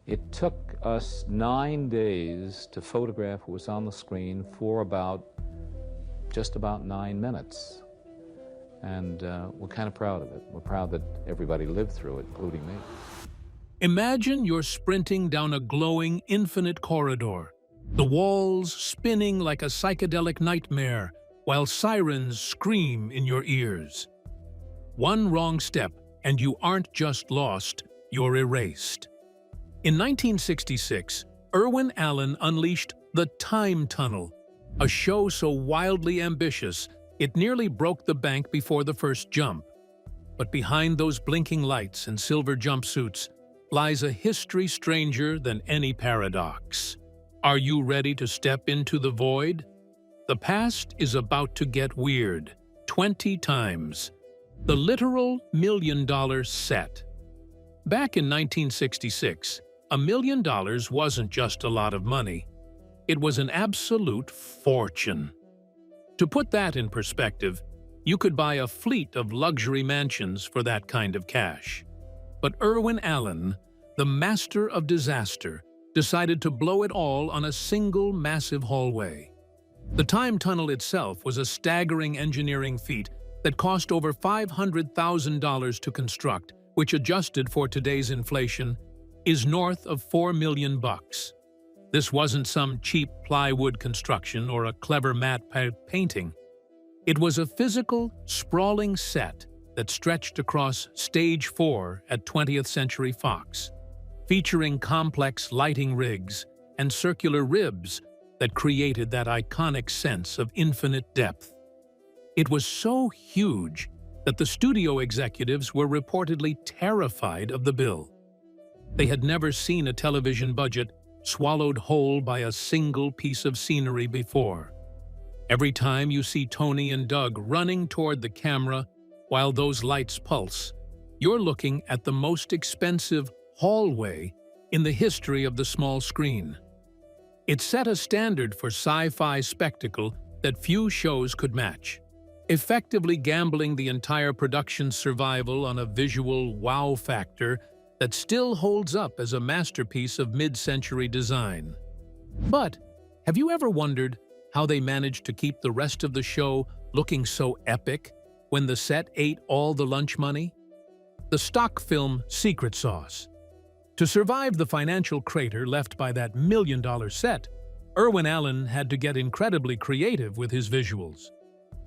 It took us 9 days to photograph what was on the screen for just about 9 minutes. And we're kind of proud of it. We're proud that everybody lived through it, including me. Imagine you're sprinting down a glowing, infinite corridor, the walls spinning like a psychedelic nightmare, while sirens scream in your ears. One wrong step, and you aren't just lost, you're erased. In 1966, Irwin Allen unleashed The Time Tunnel, a show so wildly ambitious it nearly broke the bank before the first jump. But behind those blinking lights and silver jumpsuits lies a history stranger than any paradox. Are you ready to step into the void? The past is about to get weird, 20 times. The literal $1 million set. Back in 1966, $1 million wasn't just a lot of money. It was an absolute fortune. To put that in perspective, you could buy a fleet of luxury mansions for that kind of cash. But Irwin Allen, the master of disaster, decided to blow it all on a single massive hallway. The time tunnel itself was a staggering engineering feat that cost over $500,000 to construct, which, adjusted for today's inflation, is north of $4 million. This wasn't some cheap plywood construction or a clever matte painting. It was a physical, sprawling set that stretched across Stage 4 at 20th Century Fox, featuring complex lighting rigs and circular ribs that created that iconic sense of infinite depth. It was so huge that the studio executives were reportedly terrified of the bill. They had never seen a television budget swallowed whole by a single piece of scenery before. Every time you see Tony and Doug running toward the camera while those lights pulse, you're looking at the most expensive hallway in the history of the small screen. It set a standard for sci-fi spectacle that few shows could match, effectively gambling the entire production's survival on a visual wow factor that still holds up as a masterpiece of mid-century design. But have you ever wondered how they managed to keep the rest of the show looking so epic when the set ate all the lunch money? The stock film secret sauce. To survive the financial crater left by that $1 million set, Irwin Allen had to get incredibly creative with his visuals.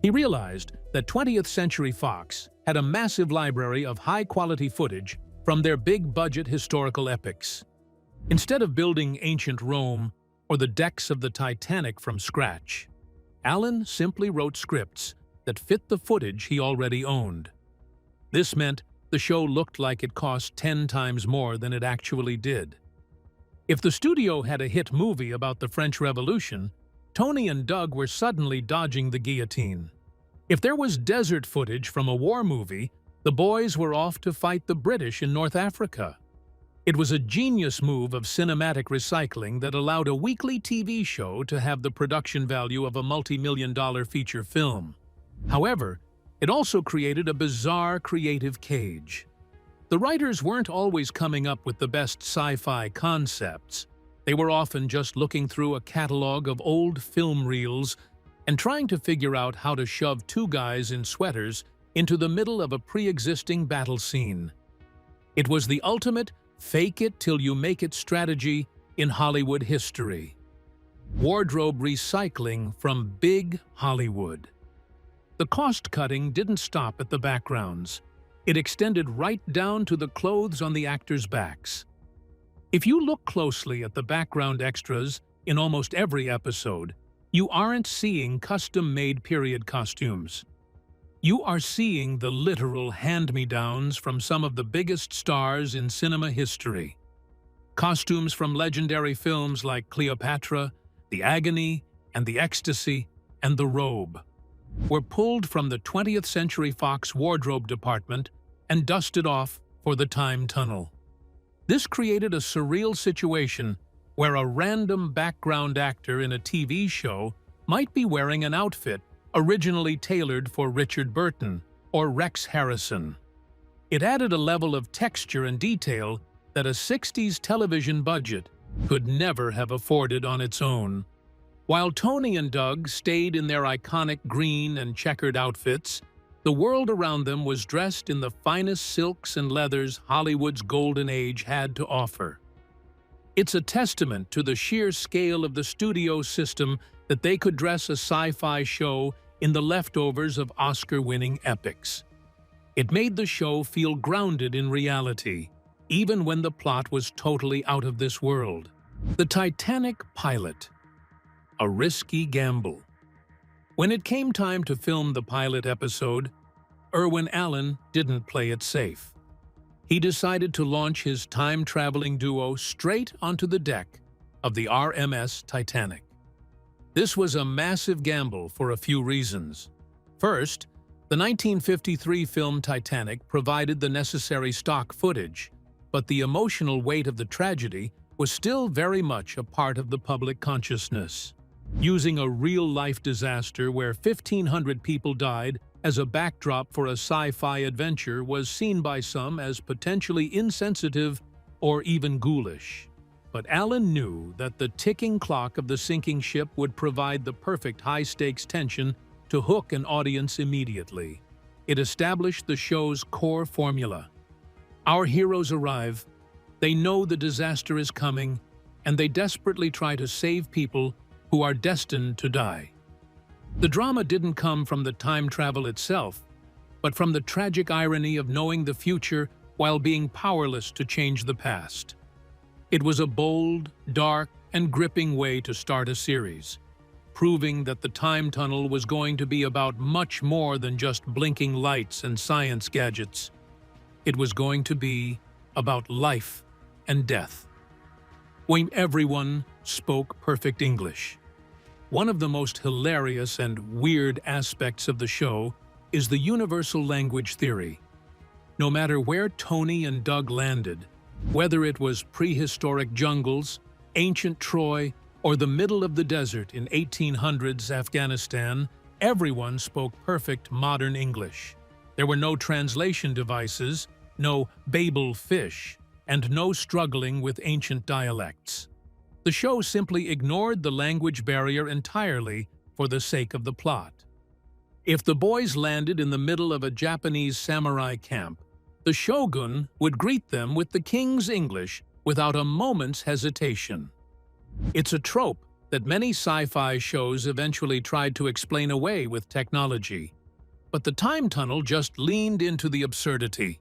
He realized that 20th Century Fox had a massive library of high-quality footage from their big-budget historical epics. Instead of building ancient Rome or the decks of the Titanic from scratch, Allen simply wrote scripts that fit the footage he already owned. This meant the show looked like it cost 10 times more than it actually did. If the studio had a hit movie about the French Revolution, Tony and Doug were suddenly dodging the guillotine. If there was desert footage from a war movie, the boys were off to fight the British in North Africa. It was a genius move of cinematic recycling that allowed a weekly TV show to have the production value of a multi-million-dollar feature film. However, it also created a bizarre creative cage. The writers weren't always coming up with the best sci-fi concepts. They were often just looking through a catalog of old film reels and trying to figure out how to shove two guys in sweaters into the middle of a pre-existing battle scene. It was the ultimate fake-it-till-you-make-it strategy in Hollywood history. Wardrobe recycling from big Hollywood. The cost-cutting didn't stop at the backgrounds. It extended right down to the clothes on the actors' backs. If you look closely at the background extras in almost every episode, you aren't seeing custom-made period costumes. You are seeing the literal hand-me-downs from some of the biggest stars in cinema history. Costumes from legendary films like Cleopatra, The Agony, and The Ecstasy, and The Robe were pulled from the 20th Century Fox wardrobe department and dusted off for the time tunnel. This created a surreal situation where a random background actor in a TV show might be wearing an outfit originally tailored for Richard Burton or Rex Harrison. It added a level of texture and detail that a 60s television budget could never have afforded on its own. While Tony and Doug stayed in their iconic green and checkered outfits, the world around them was dressed in the finest silks and leathers Hollywood's golden age had to offer. It's a testament to the sheer scale of the studio system that they could dress a sci-fi show in the leftovers of Oscar-winning epics. It made the show feel grounded in reality, even when the plot was totally out of this world. The Titanic pilot. A risky gamble. When it came time to film the pilot episode, Irwin Allen didn't play it safe. He decided to launch his time-traveling duo straight onto the deck of the RMS Titanic. This was a massive gamble for a few reasons. First, the 1953 film Titanic provided the necessary stock footage, but the emotional weight of the tragedy was still very much a part of the public consciousness. Using a real-life disaster where 1,500 people died as a backdrop for a sci-fi adventure was seen by some as potentially insensitive or even ghoulish. But Allen knew that the ticking clock of the sinking ship would provide the perfect high-stakes tension to hook an audience immediately. It established the show's core formula. Our heroes arrive, they know the disaster is coming, and they desperately try to save people who are destined to die. The drama didn't come from the time travel itself, but from the tragic irony of knowing the future while being powerless to change the past. It was a bold, dark, and gripping way to start a series, proving that the time tunnel was going to be about much more than just blinking lights and science gadgets. It was going to be about life and death. When everyone spoke perfect English. One of the most hilarious and weird aspects of the show is the universal language theory. No matter where Tony and Doug landed, whether it was prehistoric jungles, ancient Troy, or the middle of the desert in 1800s Afghanistan, everyone spoke perfect modern English. There were no translation devices, no Babel fish, and no struggling with ancient dialects. The show simply ignored the language barrier entirely for the sake of the plot. If the boys landed in the middle of a Japanese samurai camp, the shogun would greet them with the king's English without a moment's hesitation. It's a trope that many sci-fi shows eventually tried to explain away with technology, but the time tunnel just leaned into the absurdity.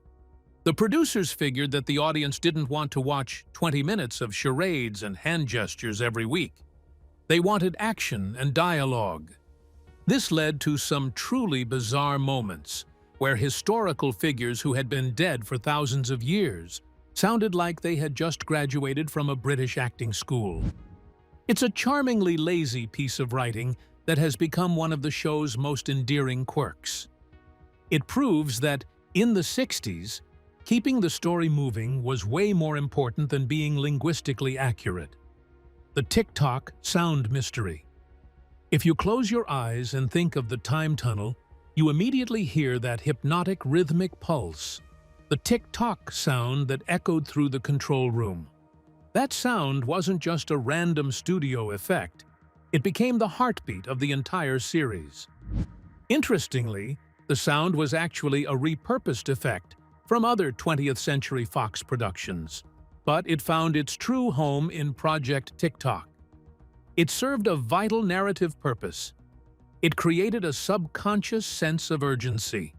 The producers figured that the audience didn't want to watch 20 minutes of charades and hand gestures every week. They wanted action and dialogue. This led to some truly bizarre moments, where historical figures who had been dead for thousands of years sounded like they had just graduated from a British acting school. It's a charmingly lazy piece of writing that has become one of the show's most endearing quirks. It proves that, in the 60s, keeping the story moving was way more important than being linguistically accurate. The tick-tock sound mystery. If you close your eyes and think of the time tunnel, you immediately hear that hypnotic rhythmic pulse, the tick-tock sound that echoed through the control room. That sound wasn't just a random studio effect, it became the heartbeat of the entire series. Interestingly, the sound was actually a repurposed effect from other 20th Century Fox productions, but it found its true home in Project Tick-Tock. It served a vital narrative purpose. It created a subconscious sense of urgency.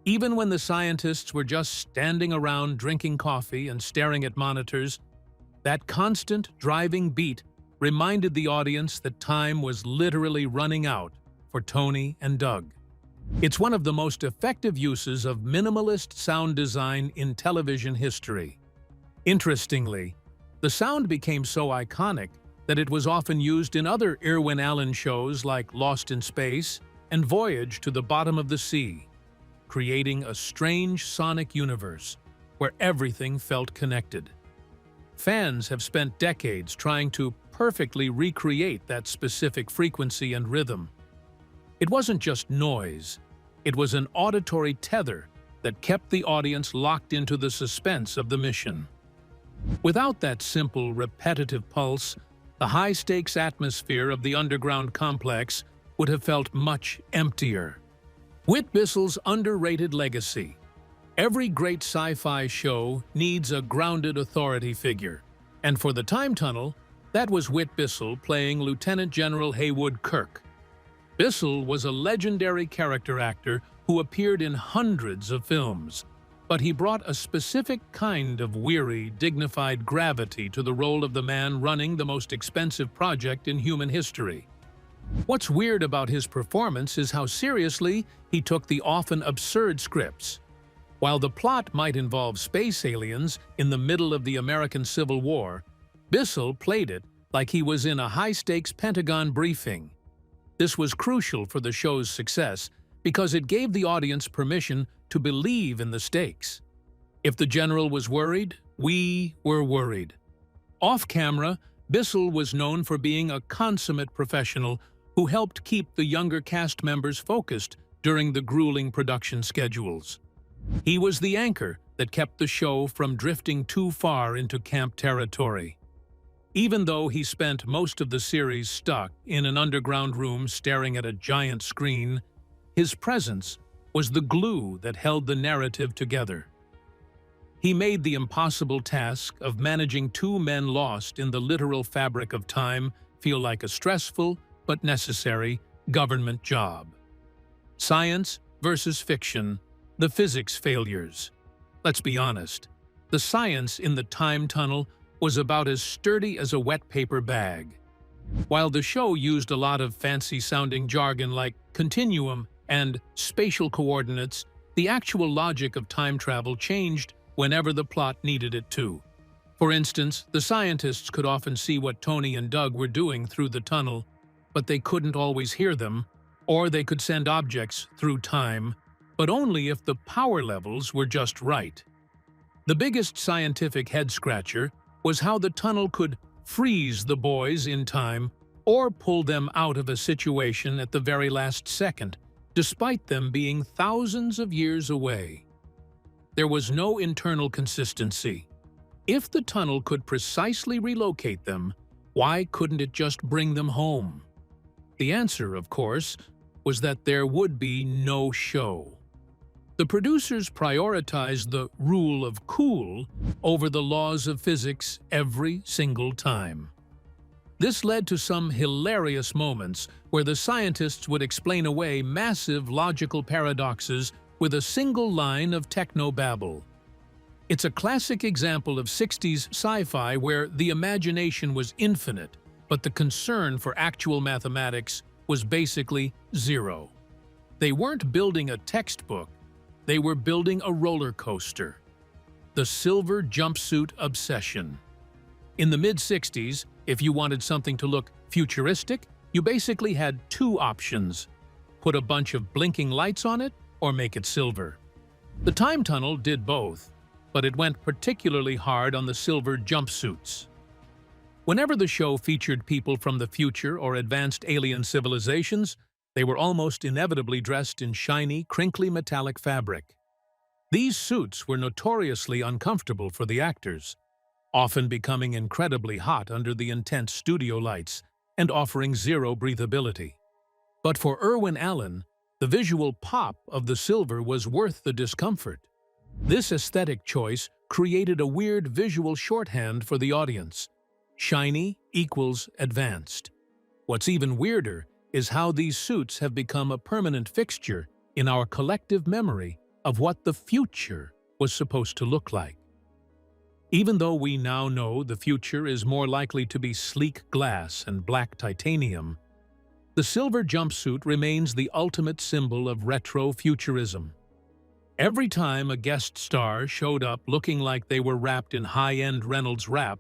Even when the scientists were just standing around drinking coffee and staring at monitors, that constant driving beat reminded the audience that time was literally running out for Tony and Doug. It's one of the most effective uses of minimalist sound design in television history. Interestingly, the sound became so iconic that it was often used in other Irwin Allen shows like Lost in Space and Voyage to the Bottom of the Sea, creating a strange sonic universe where everything felt connected. Fans have spent decades trying to perfectly recreate that specific frequency and rhythm. It wasn't just noise, it was an auditory tether that kept the audience locked into the suspense of the mission. Without that simple, repetitive pulse, the high-stakes atmosphere of the underground complex would have felt much emptier. Whit Bissell's underrated legacy. Every great sci-fi show needs a grounded authority figure, and for the time tunnel, that was Whit Bissell playing Lieutenant General Haywood Kirk. Bissell was a legendary character actor who appeared in hundreds of films, but he brought a specific kind of weary, dignified gravity to the role of the man running the most expensive project in human history. What's weird about his performance is how seriously he took the often absurd scripts. While the plot might involve space aliens in the middle of the American Civil War, Bissell played it like he was in a high-stakes Pentagon briefing. This was crucial for the show's success because it gave the audience permission to believe in the stakes. If the general was worried, we were worried. Off-camera, Bissell was known for being a consummate professional who helped keep the younger cast members focused during the grueling production schedules. He was the anchor that kept the show from drifting too far into camp territory. Even though he spent most of the series stuck in an underground room staring at a giant screen, his presence was the glue that held the narrative together. He made the impossible task of managing two men lost in the literal fabric of time feel like a stressful but necessary government job. Science versus fiction, the physics failures. Let's be honest, the science in the time tunnel was about as sturdy as a wet paper bag. While the show used a lot of fancy-sounding jargon like continuum and spatial coordinates, the actual logic of time travel changed whenever the plot needed it to. For instance, the scientists could often see what Tony and Doug were doing through the tunnel, but they couldn't always hear them, or they could send objects through time, but only if the power levels were just right. The biggest scientific head-scratcher was how the tunnel could freeze the boys in time or pull them out of a situation at the very last second, despite them being thousands of years away. There was no internal consistency. If the tunnel could precisely relocate them, why couldn't it just bring them home? The answer, of course, was that there would be no show. The producers prioritized the rule of cool over the laws of physics every single time. This led to some hilarious moments where the scientists would explain away massive logical paradoxes with a single line of technobabble. It's a classic example of 60s sci-fi where the imagination was infinite, but the concern for actual mathematics was basically zero. They weren't building a textbook, they were building a roller coaster. The silver jumpsuit obsession. In the mid-60s, if you wanted something to look futuristic, you basically had two options: put a bunch of blinking lights on it or make it silver. The time tunnel did both, but it went particularly hard on the silver jumpsuits. Whenever the show featured people from the future or advanced alien civilizations, they were almost inevitably dressed in shiny, crinkly metallic fabric. These suits were notoriously uncomfortable for the actors, often becoming incredibly hot under the intense studio lights and offering zero breathability. But for Irwin Allen, the visual pop of the silver was worth the discomfort. This aesthetic choice created a weird visual shorthand for the audience. Shiny equals advanced. What's even weirder is how these suits have become a permanent fixture in our collective memory of what the future was supposed to look like. Even though we now know the future is more likely to be sleek glass and black titanium, the silver jumpsuit remains the ultimate symbol of retro-futurism. Every time a guest star showed up looking like they were wrapped in high-end Reynolds wrap,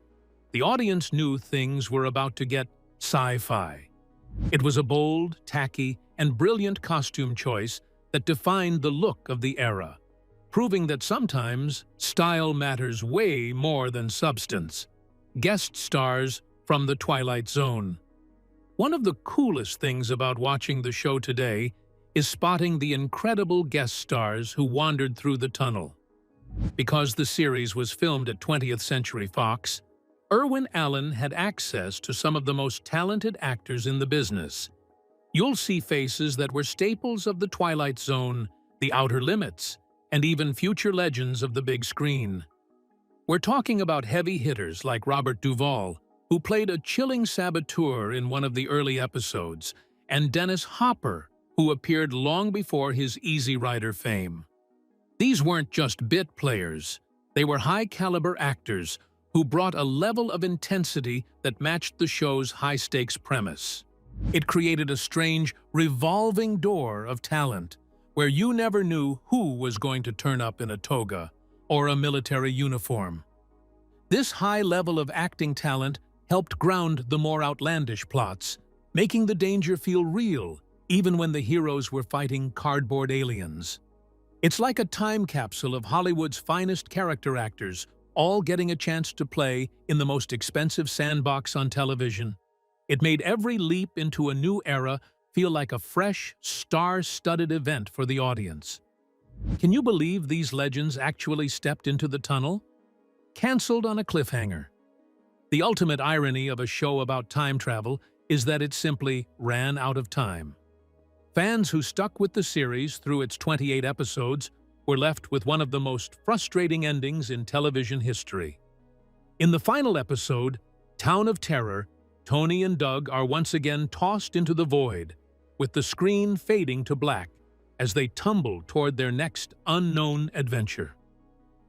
the audience knew things were about to get sci-fi. It was a bold, tacky, and brilliant costume choice that defined the look of the era, proving that sometimes style matters way more than substance. Guest stars from the Twilight Zone. One of the coolest things about watching the show today is spotting the incredible guest stars who wandered through the tunnel. Because the series was filmed at 20th Century Fox, Irwin Allen had access to some of the most talented actors in the business. You'll see faces that were staples of The Twilight Zone, The Outer Limits, and even future legends of the big screen. We're talking about heavy hitters like Robert Duvall, who played a chilling saboteur in one of the early episodes, and Dennis Hopper, who appeared long before his Easy Rider fame. These weren't just bit players, they were high-caliber actors who brought a level of intensity that matched the show's high-stakes premise. It created a strange, revolving door of talent, where you never knew who was going to turn up in a toga or a military uniform. This high level of acting talent helped ground the more outlandish plots, making the danger feel real, even when the heroes were fighting cardboard aliens. It's like a time capsule of Hollywood's finest character actors, all getting a chance to play in the most expensive sandbox on television. It made every leap into a new era feel like a fresh, star-studded event for the audience. Can you believe these legends actually stepped into the tunnel? Cancelled on a cliffhanger. The ultimate irony of a show about time travel is that it simply ran out of time. Fans who stuck with the series through its 28 episodes were left with one of the most frustrating endings in television history. In the final episode, Town of Terror, Tony and Doug are once again tossed into the void, with the screen fading to black as they tumble toward their next unknown adventure.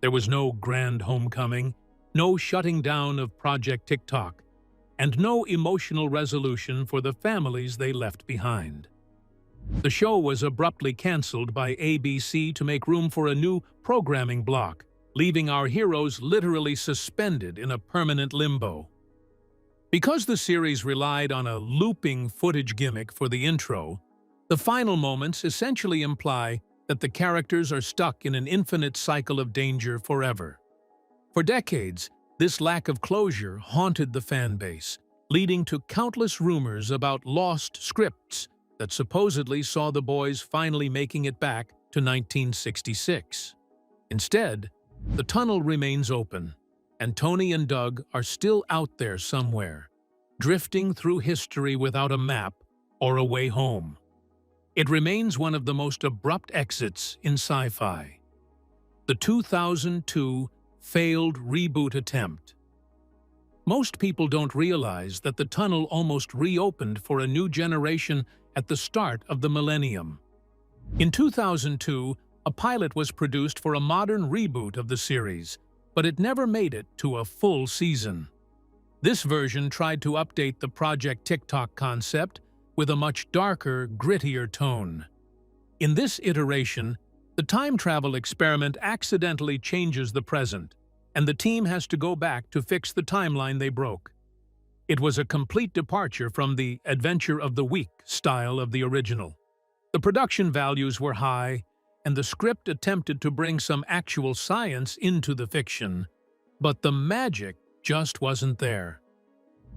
There was no grand homecoming, no shutting down of Project TikTok, and no emotional resolution for the families they left behind. The show was abruptly canceled by ABC to make room for a new programming block, leaving our heroes literally suspended in a permanent limbo. Because the series relied on a looping footage gimmick for the intro, the final moments essentially imply that the characters are stuck in an infinite cycle of danger forever. For decades, this lack of closure haunted the fan base, leading to countless rumors about lost scripts that supposedly saw the boys finally making it back to 1966. Instead, the tunnel remains open, and Tony and Doug are still out there somewhere, drifting through history without a map or a way home. It remains one of the most abrupt exits in sci-fi. The 2002 failed reboot attempt. Most people don't realize that the tunnel almost reopened for a new generation at the start of the millennium. In 2002, a pilot was produced for a modern reboot of the series, but it never made it to a full season. This version tried to update the Project TikTok concept with a much darker, grittier tone. In this iteration, the time travel experiment accidentally changes the present, and the team has to go back to fix the timeline they broke. It was a complete departure from the Adventure of the Week style of the original. The production values were high, and the script attempted to bring some actual science into the fiction, but the magic just wasn't there.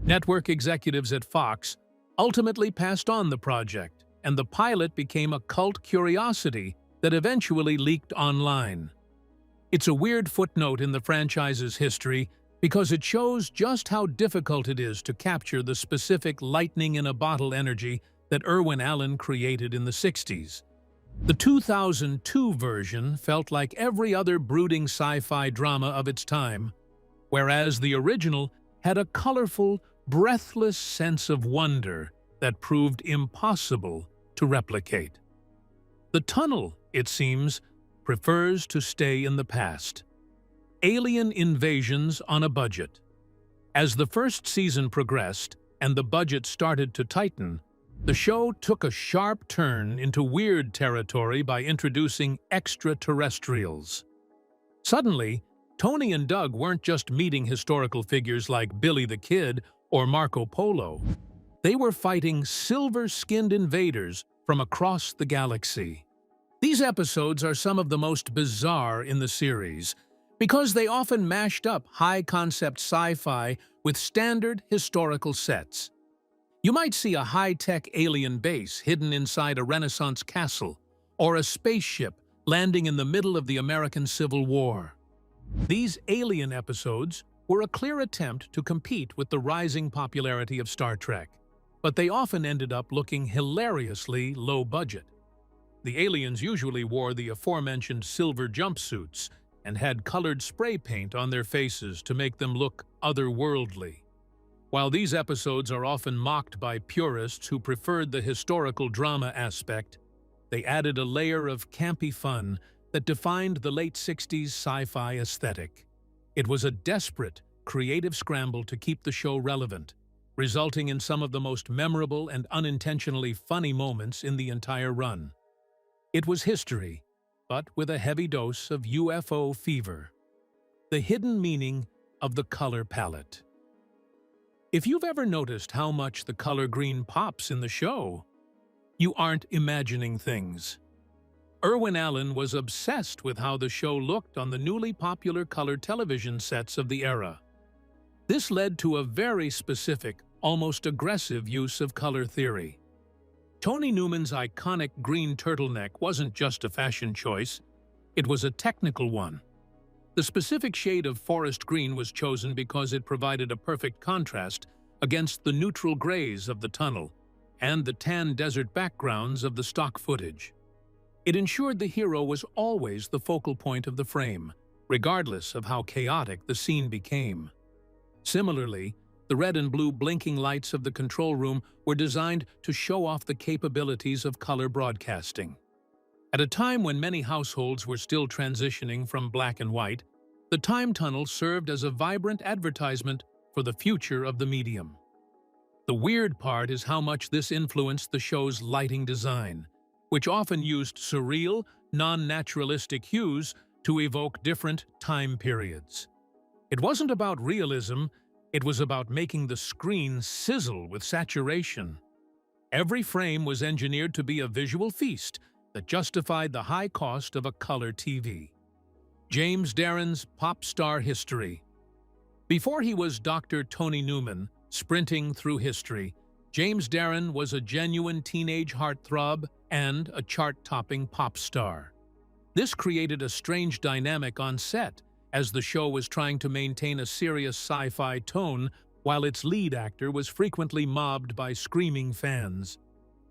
Network executives at Fox ultimately passed on the project, and the pilot became a cult curiosity that eventually leaked online. It's a weird footnote in the franchise's history because it shows just how difficult it is to capture the specific lightning-in-a-bottle energy that Irwin Allen created in the 60s. The 2002 version felt like every other brooding sci-fi drama of its time, whereas the original had a colorful, breathless sense of wonder that proved impossible to replicate. The tunnel, it seems, prefers to stay in the past. Alien invasions on a budget. As the first season progressed and the budget started to tighten, the show took a sharp turn into weird territory by introducing extraterrestrials. Suddenly, Tony and Doug weren't just meeting historical figures like Billy the Kid or Marco Polo. They were fighting silver-skinned invaders from across the galaxy. These episodes are some of the most bizarre in the series because they often mashed up high-concept sci-fi with standard historical sets. You might see a high-tech alien base hidden inside a Renaissance castle, or a spaceship landing in the middle of the American Civil War. These alien episodes were a clear attempt to compete with the rising popularity of Star Trek, but they often ended up looking hilariously low budget. The aliens usually wore the aforementioned silver jumpsuits and had colored spray paint on their faces to make them look otherworldly. While these episodes are often mocked by purists who preferred the historical drama aspect, they added a layer of campy fun that defined the late 60s sci-fi aesthetic. It was a desperate, creative scramble to keep the show relevant, resulting in some of the most memorable and unintentionally funny moments in the entire run. It was history, but with a heavy dose of UFO fever. The hidden meaning of the color palette. If you've ever noticed how much the color green pops in the show, you aren't imagining things. Irwin Allen was obsessed with how the show looked on the newly popular color television sets of the era. This led to a very specific, almost aggressive use of color theory. Tony Newman's iconic green turtleneck wasn't just a fashion choice, it was a technical one. The specific shade of forest green was chosen because it provided a perfect contrast against the neutral grays of the tunnel and the tan desert backgrounds of the stock footage. It ensured the hero was always the focal point of the frame, regardless of how chaotic the scene became. Similarly, the red and blue blinking lights of the control room were designed to show off the capabilities of color broadcasting. At a time when many households were still transitioning from black and white, the time tunnel served as a vibrant advertisement for the future of the medium. The weird part is how much this influenced the show's lighting design, which often used surreal, non-naturalistic hues to evoke different time periods. It wasn't about realism, it was about making the screen sizzle with saturation. Every frame was engineered to be a visual feast that justified the high cost of a color TV. James Darren's pop star history. Before he was Dr. Tony Newman, sprinting through history, James Darren was a genuine teenage heartthrob and a chart-topping pop star. This created a strange dynamic on set, as the show was trying to maintain a serious sci-fi tone while its lead actor was frequently mobbed by screaming fans.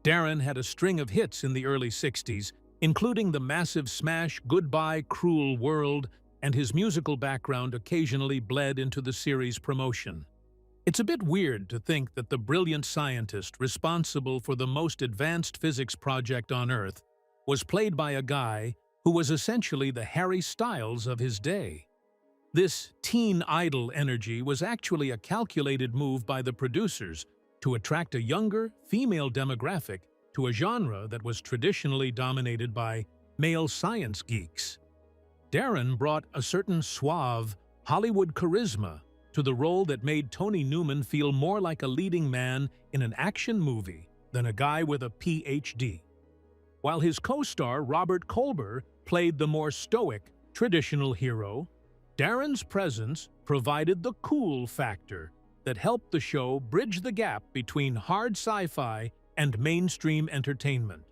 Darren had a string of hits in the early 60s, including the massive smash Goodbye Cruel World, and his musical background occasionally bled into the series' promotion. It's a bit weird to think that the brilliant scientist responsible for the most advanced physics project on Earth was played by a guy who was essentially the Harry Styles of his day. This teen idol energy was actually a calculated move by the producers to attract a younger, female demographic to a genre that was traditionally dominated by male science geeks. Darren brought a certain suave, Hollywood charisma to the role that made Tony Newman feel more like a leading man in an action movie than a guy with a PhD. While his co-star Robert Colber played the more stoic, traditional hero, Darren's presence provided the cool factor that helped the show bridge the gap between hard sci-fi and mainstream entertainment.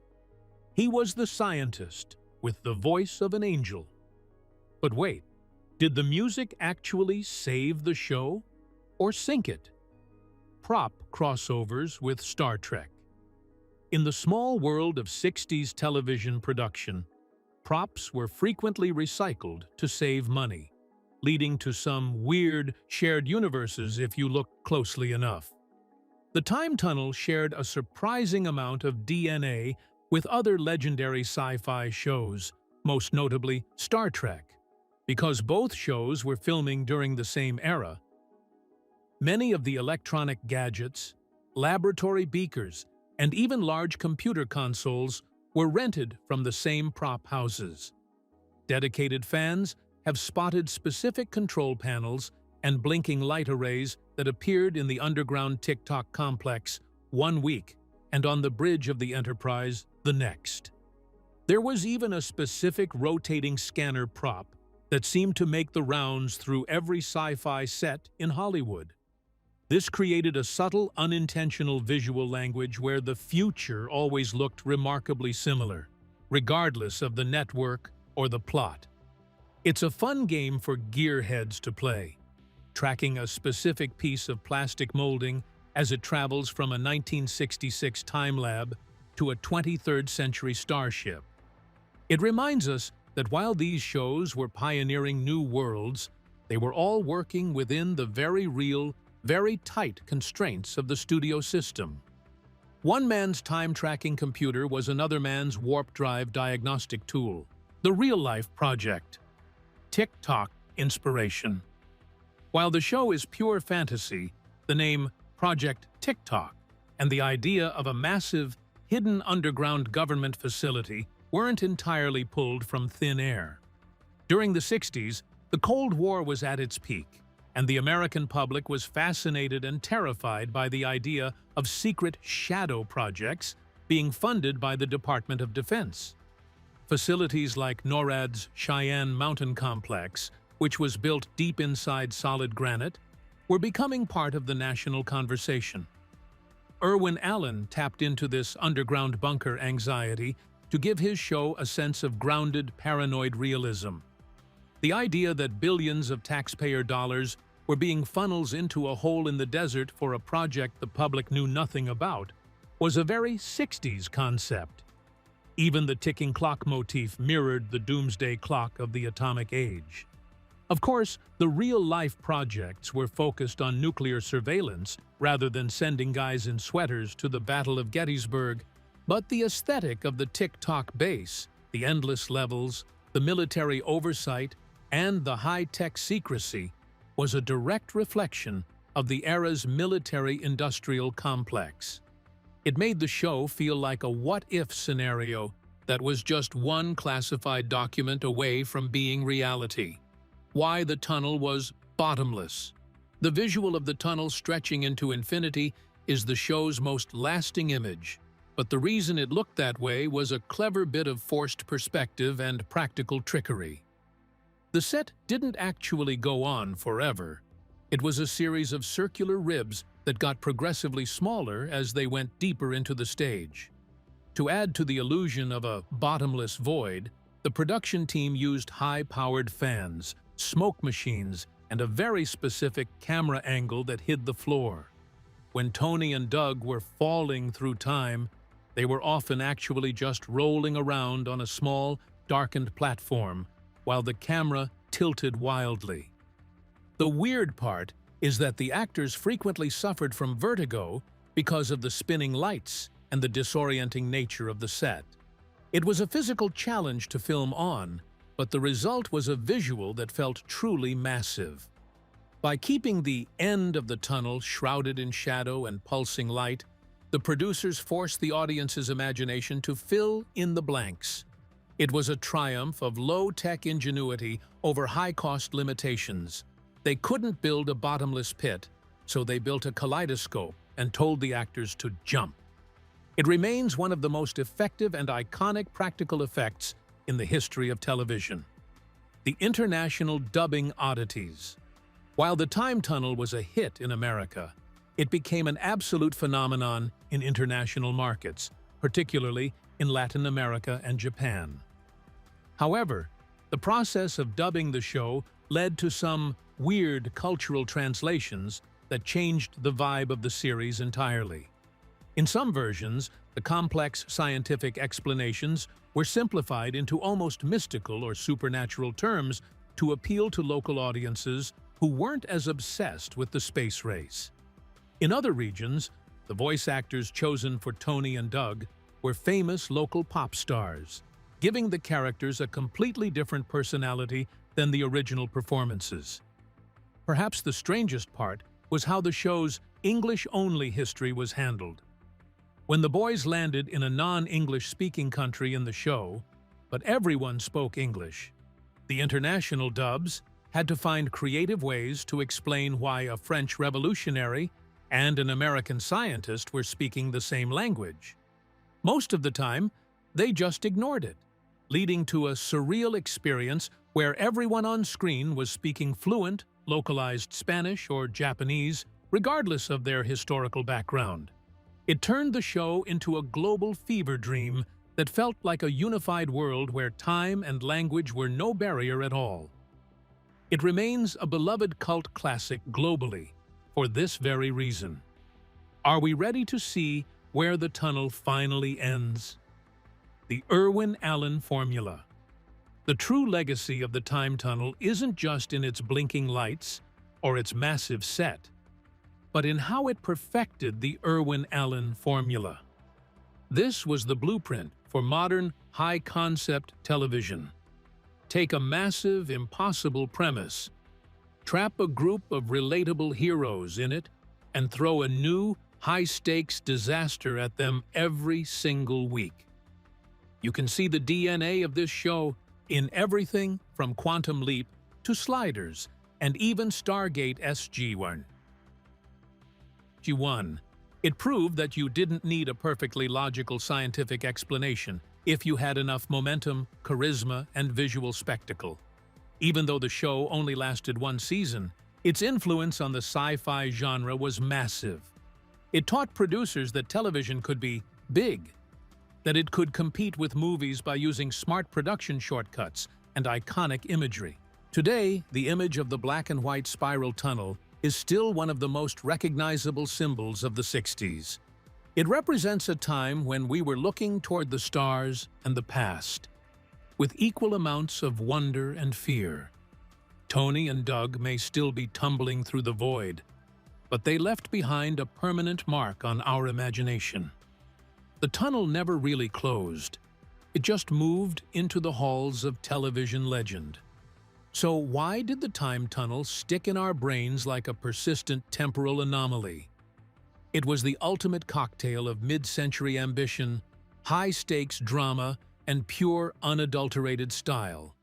He was the scientist with the voice of an angel. But wait, did the music actually save the show or sink it? Prop crossovers with Star Trek. In the small world of 60s television production, props were frequently recycled to save money, leading to some weird shared universes if you look closely enough. The time tunnel shared a surprising amount of DNA with other legendary sci-fi shows, most notably Star Trek. Because both shows were filming during the same era, many of the electronic gadgets, laboratory beakers, and even large computer consoles were rented from the same prop houses. Dedicated fans have spotted specific control panels and blinking light arrays that appeared in the underground TikTok complex one week and on the bridge of the Enterprise the next. There was even a specific rotating scanner prop that seemed to make the rounds through every sci-fi set in Hollywood. This created a subtle, unintentional visual language where the future always looked remarkably similar, regardless of the network or the plot. It's a fun game for gearheads to play, tracking a specific piece of plastic molding as it travels from a 1966 time lab to a 23rd century starship. It reminds us that while these shows were pioneering new worlds, they were all working within the very real, very tight constraints of the studio system. One man's time-tracking computer was another man's warp drive diagnostic tool. The real-life project. TikTok inspiration. While the show is pure fantasy, the name Project TikTok and the idea of a massive, hidden underground government facility weren't entirely pulled from thin air. During the 60s, the Cold War was at its peak, and the American public was fascinated and terrified by the idea of secret shadow projects being funded by the Department of Defense. Facilities like NORAD's Cheyenne Mountain Complex, which was built deep inside solid granite, were becoming part of the national conversation. Irwin Allen tapped into this underground bunker anxiety to give his show a sense of grounded, paranoid realism. The idea that billions of taxpayer dollars were being funneled into a hole in the desert for a project the public knew nothing about was a very 60s concept. Even the ticking clock motif mirrored the doomsday clock of the atomic age. Of course, the real-life projects were focused on nuclear surveillance rather than sending guys in sweaters to the Battle of Gettysburg, but the aesthetic of the TikTok base, the endless levels, the military oversight, and the high-tech secrecy was a direct reflection of the era's military-industrial complex. It made the show feel like a what-if scenario that was just one classified document away from being reality. Why the tunnel was bottomless. The visual of the tunnel stretching into infinity is the show's most lasting image, but the reason it looked that way was a clever bit of forced perspective and practical trickery. The set didn't actually go on forever. It was a series of circular ribs that got progressively smaller as they went deeper into the stage. To add to the illusion of a bottomless void, the production team used high-powered fans, smoke machines, and a very specific camera angle that hid the floor. When Tony and Doug were falling through time, they were often actually just rolling around on a small, darkened platform, while the camera tilted wildly. The weird part is that the actors frequently suffered from vertigo because of the spinning lights and the disorienting nature of the set. It was a physical challenge to film on, but the result was a visual that felt truly massive. By keeping the end of the tunnel shrouded in shadow and pulsing light, the producers forced the audience's imagination to fill in the blanks. It was a triumph of low-tech ingenuity over high-cost limitations. They couldn't build a bottomless pit, so they built a kaleidoscope and told the actors to jump. It remains one of the most effective and iconic practical effects in the history of television. The international dubbing oddities. While the time tunnel was a hit in America, it became an absolute phenomenon in international markets, particularly in Latin America and Japan. However, the process of dubbing the show led to some weird cultural translations that changed the vibe of the series entirely. In some versions, the complex scientific explanations were simplified into almost mystical or supernatural terms to appeal to local audiences who weren't as obsessed with the space race. In other regions, the voice actors chosen for Tony and Doug were famous local pop stars, giving the characters a completely different personality than the original performances. Perhaps the strangest part was how the show's English-only history was handled. When the boys landed in a non-English-speaking country in the show, but everyone spoke English, the international dubs had to find creative ways to explain why a French revolutionary and an American scientist were speaking the same language. Most of the time, they just ignored it, leading to a surreal experience where everyone on screen was speaking fluent, localized Spanish or Japanese, regardless of their historical background. It turned the show into a global fever dream that felt like a unified world where time and language were no barrier at all. It remains a beloved cult classic globally for this very reason. Are we ready to see where the tunnel finally ends? The Irwin Allen formula. The true legacy of the time tunnel isn't just in its blinking lights or its massive set, but in how it perfected the Irwin Allen formula. This was the blueprint for modern, high-concept television. Take a massive, impossible premise, trap a group of relatable heroes in it, and throw a new, high-stakes disaster at them every single week. You can see the DNA of this show in everything from Quantum Leap to Sliders and even Stargate SG-1. It proved that you didn't need a perfectly logical scientific explanation if you had enough momentum, charisma, and visual spectacle. Even though the show only lasted one season, its influence on the sci-fi genre was massive. It taught producers that television could be big, that it could compete with movies by using smart production shortcuts and iconic imagery. Today, the image of the black and white spiral tunnel is still one of the most recognizable symbols of the 60s. It represents a time when we were looking toward the stars and the past, with equal amounts of wonder and fear. Tony and Doug may still be tumbling through the void, but they left behind a permanent mark on our imagination. The tunnel never really closed. It just moved into the halls of television legend. So why did the time tunnel stick in our brains like a persistent temporal anomaly? It was the ultimate cocktail of mid-century ambition, high-stakes drama, and pure, unadulterated style.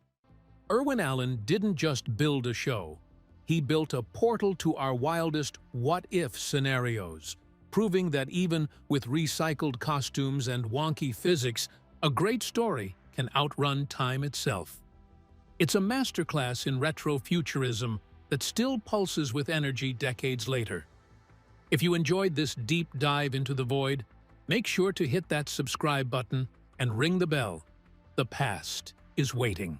Irwin Allen didn't just build a show. He built a portal to our wildest what-if scenarios, proving that even with recycled costumes and wonky physics, a great story can outrun time itself. It's a masterclass in retrofuturism that still pulses with energy decades later. If you enjoyed this deep dive into the void, make sure to hit that subscribe button and ring the bell. The past is waiting.